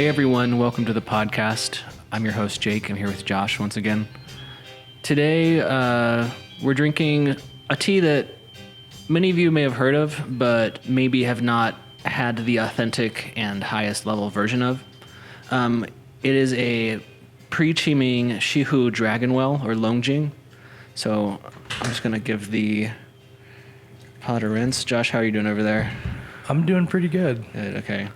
Hey everyone, welcome to the podcast. I'm your host Jake. I'm here with Josh once again. Today we're drinking a tea that many of you may have heard of, but maybe have not had the authentic and highest level version of. It is a pre-chiming Shihu Dragonwell or Longjing. So I'm just gonna give the pot a rinse. Josh, how are you doing over there? I'm doing pretty good. Good, okay.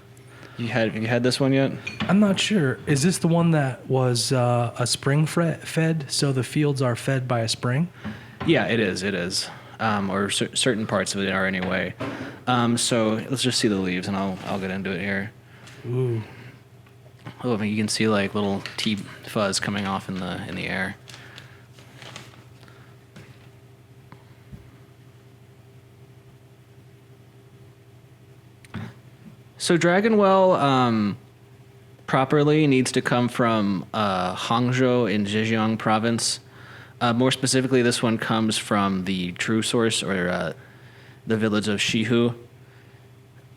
Have you had this one yet? I'm not sure. Is this the one that was a spring fed? So the fields are fed by a spring? Yeah, it is. It is. Or certain parts of it are anyway. So let's just see the leaves, and I'll get into it here. Ooh. Oh, I mean, you can see like little tea fuzz coming off in the air. So Dragonwell properly needs to come from Hangzhou in Zhejiang province. More specifically, this one comes from the true source, or the village of Shihu.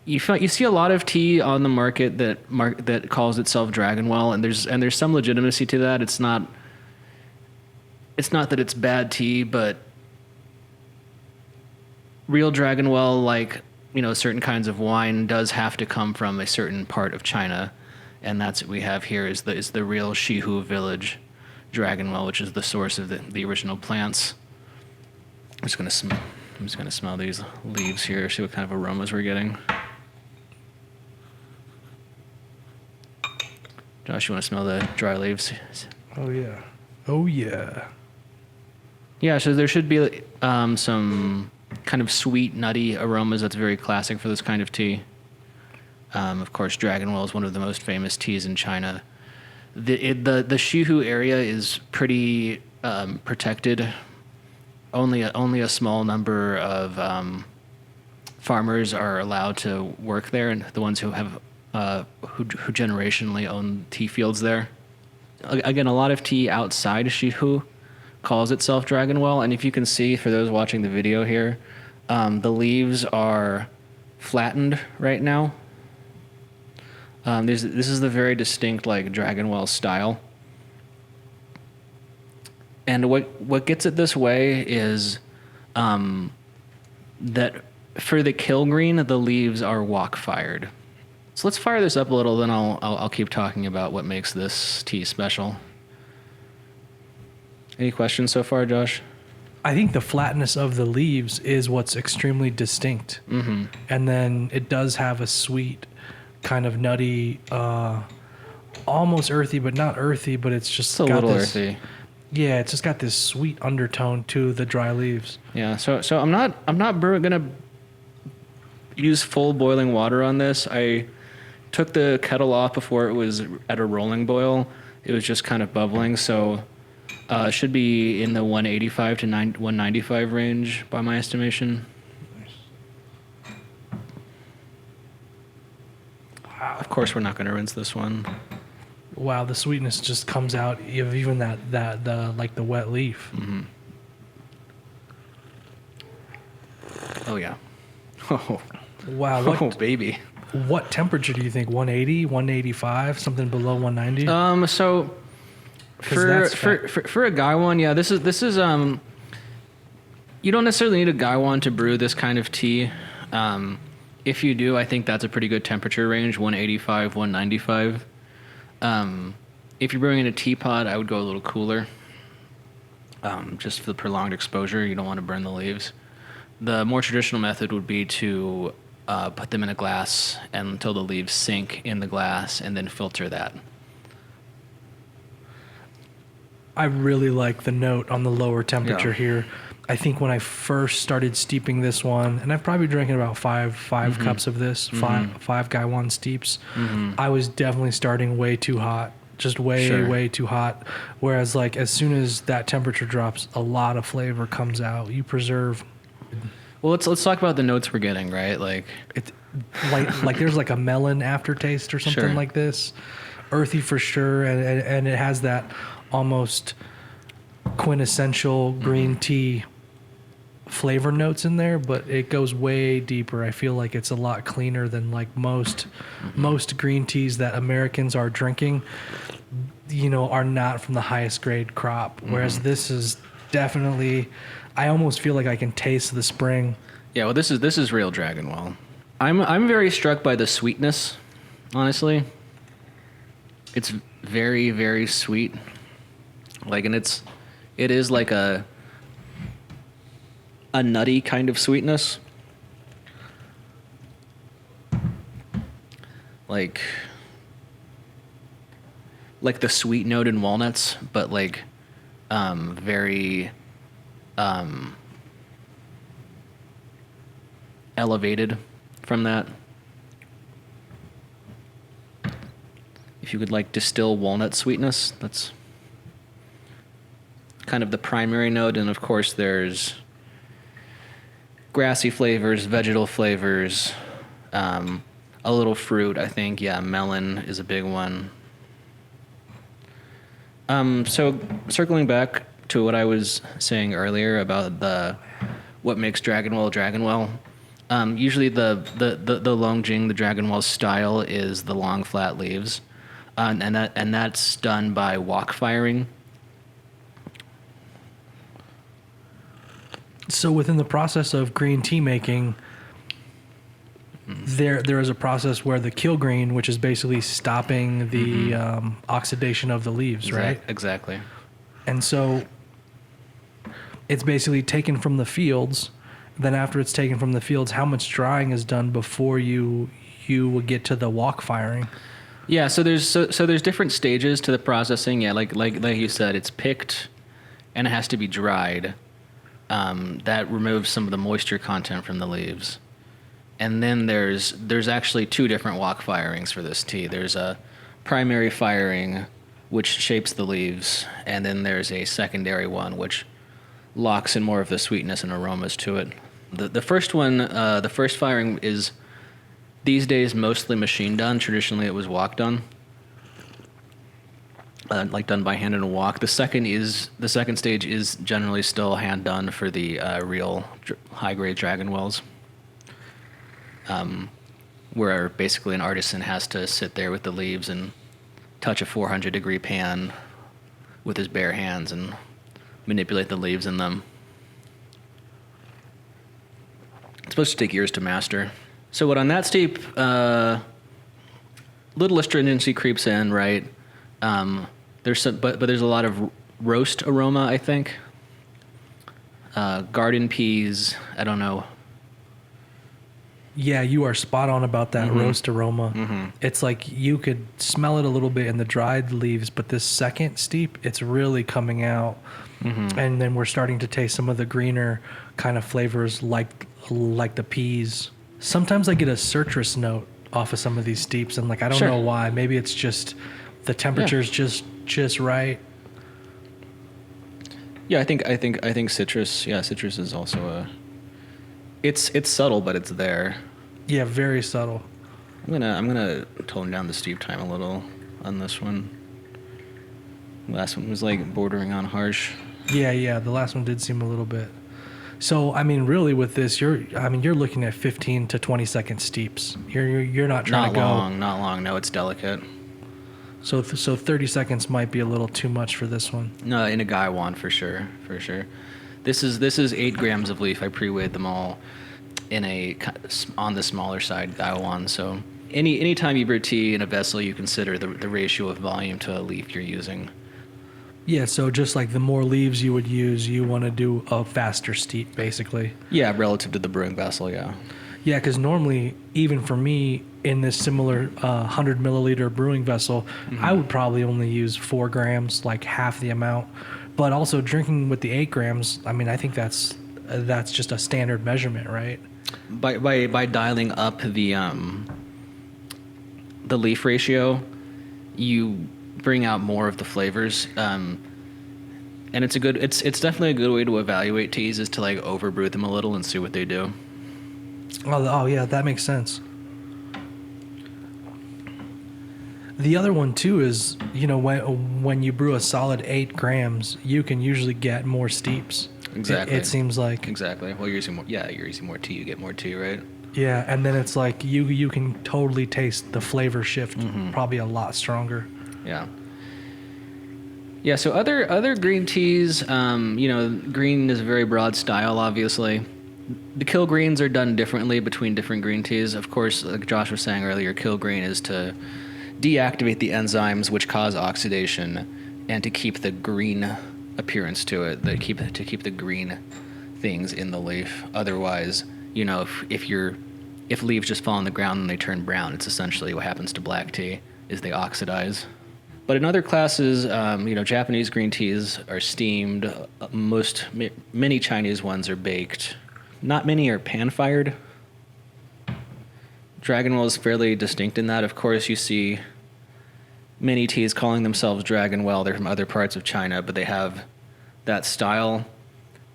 You see a lot of tea on the market that calls itself Dragonwell, and there's some legitimacy to that. It's not that it's bad tea, but real Dragonwell, like, you know, certain kinds of wine, does have to come from a certain part of China, and that's what we have here is the real Shihu village Dragonwell, which is the source of the original plants. I'm just gonna smell these leaves here, see what kind of aromas we're getting. Josh, you want to smell the dry leaves? Oh yeah. Oh yeah. Yeah, so there should be some kind of sweet, nutty aromas that's very classic for this kind of tea. Of course, Dragonwell is one of the most famous teas in China. The Shihu area is pretty protected. Only a small number of farmers are allowed to work there, and the ones who have who generationally own tea fields there. Again, a lot of tea outside Shihu calls itself Dragonwell, and if you can see, for those watching the video here, the leaves are flattened right now. This is the very distinct like Dragonwell style, and what gets it this way is that for the kill green, the leaves are wok fired. So let's fire this up a little, then I'll keep talking about what makes this tea special. Any questions so far, Josh? I think the flatness of the leaves is what's extremely distinct. Mm-hmm. And then it does have a sweet, kind of nutty, almost earthy, but not earthy, but it's just a got little this, earthy. Yeah, it's just got this sweet undertone to the dry leaves. Yeah, so I'm not gonna use full boiling water on this. I took the kettle off before it was at a rolling boil. It was just kind of bubbling, so it should be in the 185 to 195 range by my estimation. Wow. Of course, we're not going to rinse this one. Wow, the sweetness just comes out of even the like the wet leaf. Mm-hmm. Oh yeah. Oh. Wow. Oh baby. What temperature do you think? 180, 185, something below 190? So for a Gaiwan, yeah, this is you don't necessarily need a Gaiwan to brew this kind of tea. If you do, I think that's a pretty good temperature range, 185, 195. If you're brewing in a teapot, I would go a little cooler. Just for the prolonged exposure, you don't want to burn the leaves. The more traditional method would be to put them in a glass until the leaves sink in the glass, and then filter that. I really like the note on the lower temperature here. I think when I first started steeping this one, and I've probably drinking about five cups of this, five Gaiwan steeps, I was definitely starting way too hot, just way too hot. Whereas like as soon as that temperature drops, a lot of flavor comes out. You preserve. Well, let's talk about the notes we're getting, right? Like it's like there's like a melon aftertaste or something like this, earthy for sure, and it has that almost quintessential green tea flavor notes in there, but it goes way deeper. I feel like it's a lot cleaner than like most green teas that Americans are drinking, are not from the highest grade crop. Whereas this is definitely, I almost feel like I can taste the spring. Yeah, well, this is real Dragonwell. I'm very struck by the sweetness, honestly. It's very, very sweet. Like, and it is like a nutty kind of sweetness. Like the sweet note in walnuts, but like very elevated from that. If you could like distill walnut sweetness, that's kind of the primary note. And of course there's grassy flavors, vegetal flavors, a little fruit, I think. Yeah, melon is a big one. So circling back to what I was saying earlier about what makes Dragonwell. Usually the Longjing, the Dragonwell style, is the long flat leaves, and that's done by wok firing. So within the process of green tea making, there is a process where the kill green, which is basically stopping the oxidation of the leaves, right? Exactly. And so it's basically taken from the fields. Then after it's taken from the fields, how much drying is done before you would get to the wok firing? Yeah, so there's different stages to the processing. Yeah, like you said, it's picked and it has to be dried. That removes some of the moisture content from the leaves. And then there's actually two different wok firings for this tea. There's a primary firing, which shapes the leaves, and then there's a secondary one, which locks in more of the sweetness and aromas to it. The first one, the first firing is these days mostly machine done. Traditionally, it was wok done, like done by hand in a wok. The second stage is generally still hand done for the real high grade Dragonwells, where basically an artisan has to sit there with the leaves and touch a 400-degree pan with his bare hands and manipulate the leaves in them. It's supposed to take years to master. So what on that steep, little astringency creeps in, right? There's some, but there's a lot of roast aroma, I think. Garden peas, I don't know. Yeah, you are spot on about that roast aroma. It's like you could smell it a little bit in the dried leaves, but this second steep, it's really coming out. And then we're starting to taste some of the greener kind of flavors like the peas. Sometimes I get a citrus note off of some of these steeps, and like I don't know why. Maybe it's just the temperature's just right. Yeah, I think citrus. Yeah, citrus is also it's subtle, but it's there. Yeah, very subtle. I'm gonna tone down the steep time a little on this one. Last one was like bordering on harsh. Yeah. The last one did seem a little bit. So I mean, really, with this, you're looking at 15 to 20 second steeps. You're not trying to go not long. No, it's delicate. So 30 seconds might be a little too much for this one. No, in a Gaiwan for sure. This is 8 grams of leaf. I pre-weighed them all in on the smaller side Gaiwan. So any time you brew tea in a vessel, you consider the ratio of volume to a leaf you're using. Yeah, so just like the more leaves you would use, you want to do a faster steep, basically. Yeah, relative to the brewing vessel, yeah. Yeah, because normally, even for me, in this similar 100 milliliter brewing vessel, I would probably only use 4 grams, like half the amount. But also drinking with the 8 grams, I mean, I think that's just a standard measurement, right? By dialing up the leaf ratio, you bring out more of the flavors, and it's definitely a good way to evaluate teas, is to like overbrew them a little and see what they do. Oh yeah, that makes sense. The other one too is, when you brew a solid 8 grams, you can usually get more steeps. Exactly. It seems like. Exactly. Well, you're using more tea, you get more tea, right? Yeah, and then it's like you can totally taste the flavor shift, probably a lot stronger. Yeah. Yeah, so other green teas, green is a very broad style, obviously. The kill greens are done differently between different green teas. Of course, like Josh was saying earlier, kill green is to deactivate the enzymes which cause oxidation and to keep the green appearance to it, to keep the green things in the leaf. Otherwise, if leaves just fall on the ground and they turn brown, it's essentially what happens to black tea, is they oxidize. But in other classes, Japanese green teas are steamed. Many Chinese ones are baked. Not many are pan-fired. Dragonwell is fairly distinct in that. Of course, you see many teas calling themselves Dragonwell. They're from other parts of China, but they have that style.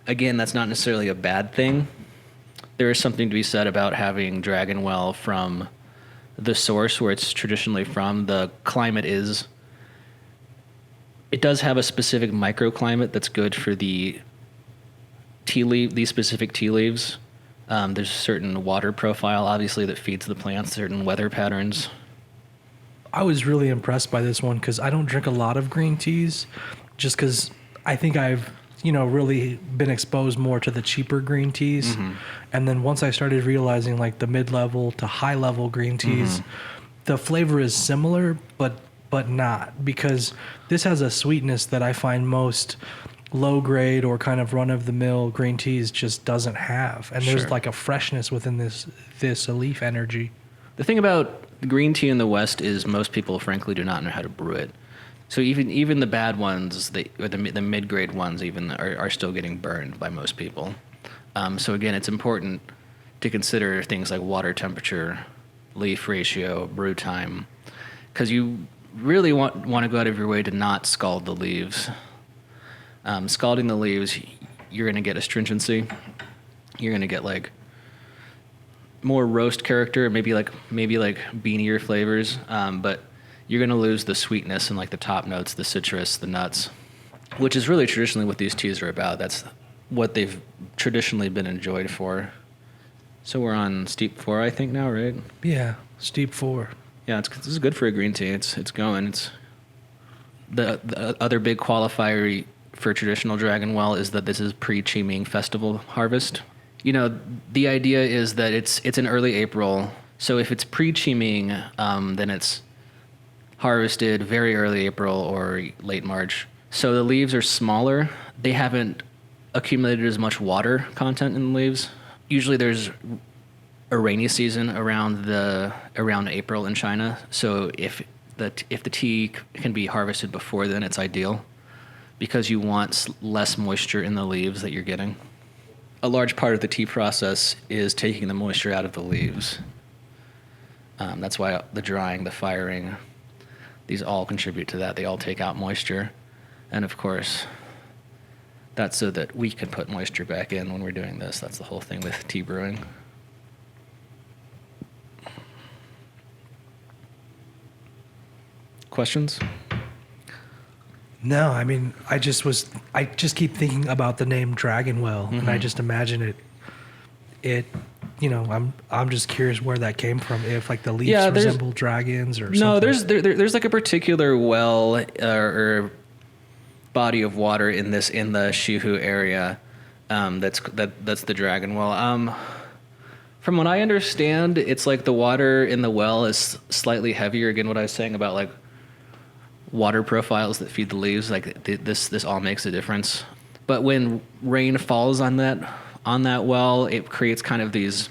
Again, that's not necessarily a bad thing. There is something to be said about having Dragonwell from the source where it's traditionally from. The climate it does have a specific microclimate that's good for these specific tea leaves. There's a certain water profile, obviously, that feeds the plants, certain weather patterns. I was really impressed by this one because I don't drink a lot of green teas, just because I think I've really been exposed more to the cheaper green teas. And then once I started realizing like the mid-level to high-level green teas, the flavor is similar, but not, because this has a sweetness that I find most low-grade or kind of run-of-the-mill green teas just doesn't have. And there's like a freshness within this leaf energy. The thing about green tea in the West is most people, frankly, do not know how to brew it. So even the bad ones, or the mid-grade ones even, are still getting burned by most people. So again, it's important to consider things like water temperature, leaf ratio, brew time, because you really want to go out of your way to not scald the leaves. Scalding the leaves, you're going to get astringency. You're going to get like more roast character, maybe like beanier flavors, but you're going to lose the sweetness and like the top notes, the citrus, the nuts, which is really traditionally what these teas are about. That's what they've traditionally been enjoyed for. So we're on steep 4, I think now, right? Yeah, steep 4. Yeah, this is good for a green tea. It's going. It's the other big qualifier for traditional Dragonwell is that this is pre-Qiming festival harvest. The idea is that it's in early April. So if it's pre-Qiming, then it's harvested very early April or late March. So the leaves are smaller. They haven't accumulated as much water content in the leaves. Usually there's a rainy season around April in China. So if the tea can be harvested before then, it's ideal, because you want less moisture in the leaves that you're getting. A large part of the tea process is taking the moisture out of the leaves. That's why the drying, the firing, these all contribute to that. They all take out moisture. And of course, that's so that we can put moisture back in when we're doing this. That's the whole thing with tea brewing. Questions? No, I mean, I just keep thinking about the name Dragonwell, and I just imagine it. I'm just curious where that came from. If like the leaves resemble dragons or something. No, there's like a particular well or body of water in the Shihu area. That's the Dragonwell. From what I understand, it's like the water in the well is slightly heavier. Again, what I was saying about like water profiles that feed the leaves, like this all makes a difference. But when rain falls on that well, it creates kind of these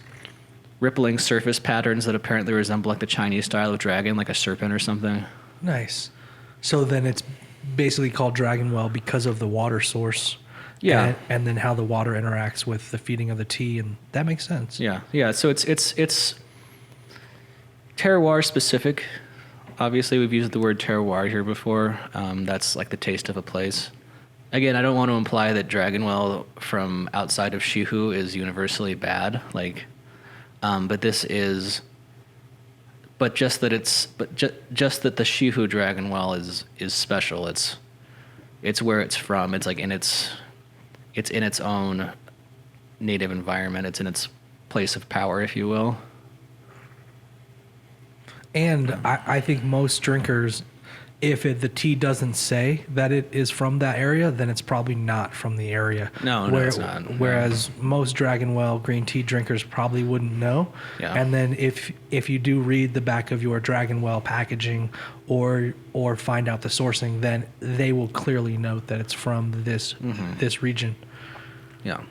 rippling surface patterns that apparently resemble like the Chinese style of dragon, like a serpent or something. Nice. So then it's basically called Dragonwell because of the water source. Yeah. And then how the water interacts with the feeding of the tea, and that makes sense. Yeah. So it's terroir specific. Obviously, we've used the word terroir here before. That's like the taste of a place. Again, I don't want to imply that Dragonwell from outside of Shihu is universally bad. But this is. But just that just that the Shihu Dragonwell is special. It's where it's from. It's like in its it's in its own native environment. It's in its place of power, if you will. And I think most drinkers, if the tea doesn't say that it is from that area, then it's probably not from the area. No, it's not. Whereas most Dragonwell green tea drinkers probably wouldn't know. Yeah. And then if you do read the back of your Dragonwell packaging or find out the sourcing, then they will clearly note that it's from this region. Yeah.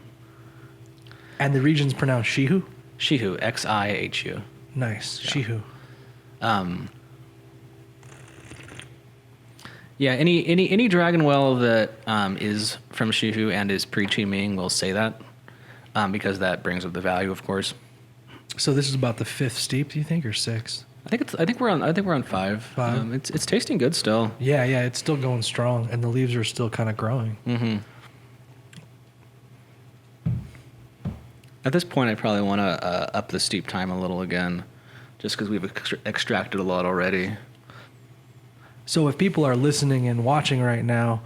And the region's pronounced Shihu? Shihu, Xihu. Nice. Yeah. Shihu. Yeah, any Dragonwell that is from Shihu and is pre-Qiming will say that, because that brings up the value, of course. So this is about the 5th steep, do you think, or 6th? I think we're on 5. 5. It's tasting good still. Yeah, it's still going strong, and the leaves are still kind of growing. Mm-hmm. At this point, I probably want to up the steep time a little again, just because we've extracted a lot already. So if people are listening and watching right now,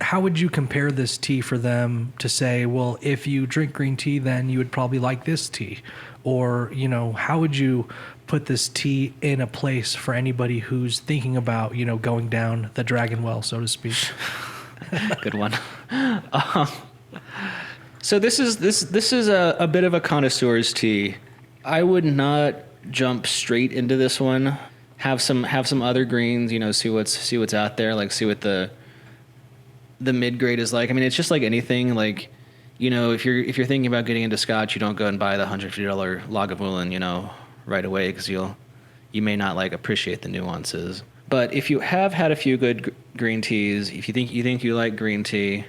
how would you compare this tea for them to say, well, if you drink green tea, then you would probably like this tea? Or, how would you put this tea in a place for anybody who's thinking about, going down the Dragonwell, so to speak? Good one. So this is a bit of a connoisseur's tea. I would not jump straight into this one. Have some other greens, see what's out there, like see what the mid grade is like. I mean, it's just like anything, like, if you're thinking about getting into Scotch, you don't go and buy the $150 Lagavulin, right away, because you may not like appreciate the nuances. But if you have had a few good green teas, if you think you like green tea,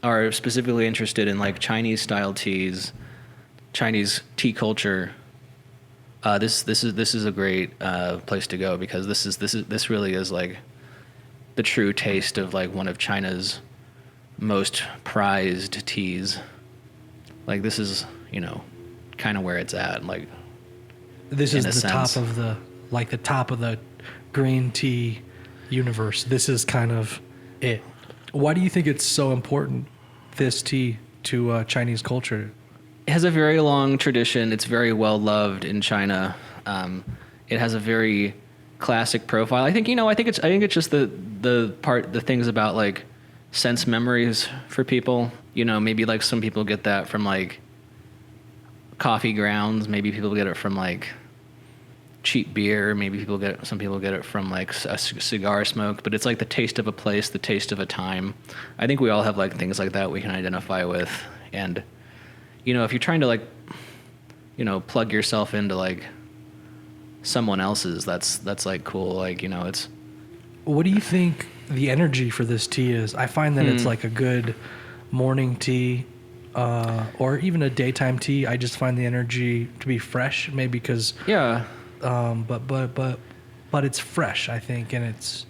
are specifically interested in like Chinese style teas, Chinese tea culture, this is a great place to go, because this really is like the true taste of like one of China's most prized teas. Like this is, kind of where it's at. Like this is the top of the green tea universe. This is kind of it. Why do you think it's so important, this tea, to Chinese culture? It has a very long tradition. It's very well loved in China. It has a very classic profile. I think it's just the things about like sense memories for people. Maybe like some people get that from like coffee grounds. Maybe people get it from like cheap beer. Maybe some people get it from like a cigar smoke. But it's like the taste of a place, the taste of a time. I think we all have like things like that we can identify with. And if you're trying to like, plug yourself into like someone else's, that's like cool. Like, it's. What do you think the energy for this tea is? I find that it's like a good morning tea, or even a daytime tea. I just find the energy to be fresh, maybe because. Yeah. But it's fresh, I think, and it's.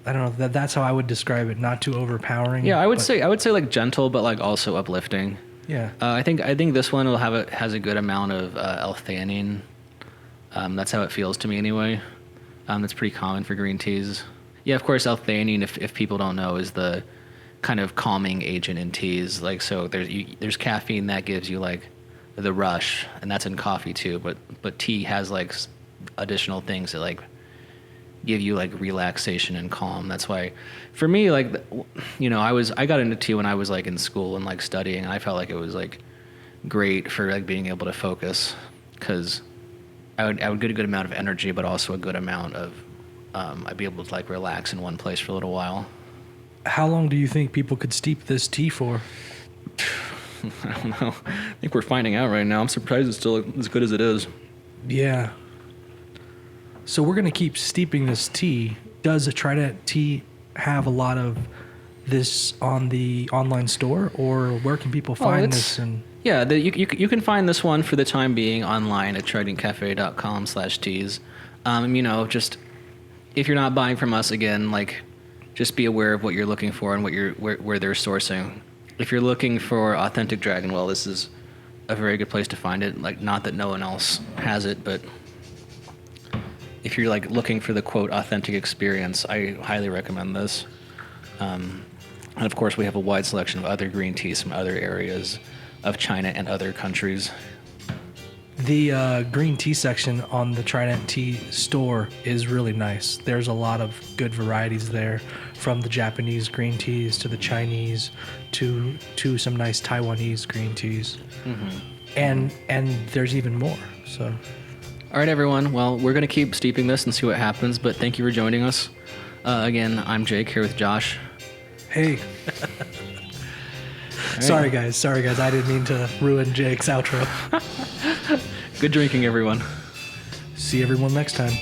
I don't know. That's how I would describe it. Not too overpowering. Yeah, I would say like gentle, but like also uplifting. Yeah. I think this one has a good amount of L-theanine. That's how it feels to me anyway. That's pretty common for green teas. Yeah, of course, L-theanine, if people don't know, is the kind of calming agent in teas. Like, so there's caffeine that gives you like the rush, and that's in coffee too. But tea has like additional things that like give you like relaxation and calm. That's why, for me, like, I got into tea when I was like in school and like studying, and I felt like it was like great for like being able to focus, because I would get a good amount of energy, but also a good amount of I'd be able to like relax in one place for a little while. How long do you think people could steep this tea for? I don't know. I think we're finding out right now. I'm surprised it's still as good as it is. Yeah. So we're going to keep steeping this tea. Does a Trident Tea have a lot of this on the online store, or where can people find this? And yeah, you can find this one for the time being online at tridentcafe.com/teas. Just if you're not buying from us, again, like, just be aware of what you're looking for and where they're sourcing. If you're looking for authentic Dragonwell, this is a very good place to find it. Like, not that no one else has it, but if you're like looking for the quote authentic experience, I highly recommend this. And of course, we have a wide selection of other green teas from other areas of China and other countries. The green tea section on the Trident Tea store is really nice. There's a lot of good varieties there, from the Japanese green teas to the Chinese to some nice Taiwanese green teas. And there's even more. So, all right, everyone. Well, we're going to keep steeping this and see what happens, but thank you for joining us. Again, I'm Jake here with Josh. Hey. Sorry, guys. I didn't mean to ruin Jake's outro. Good drinking, everyone. See everyone next time.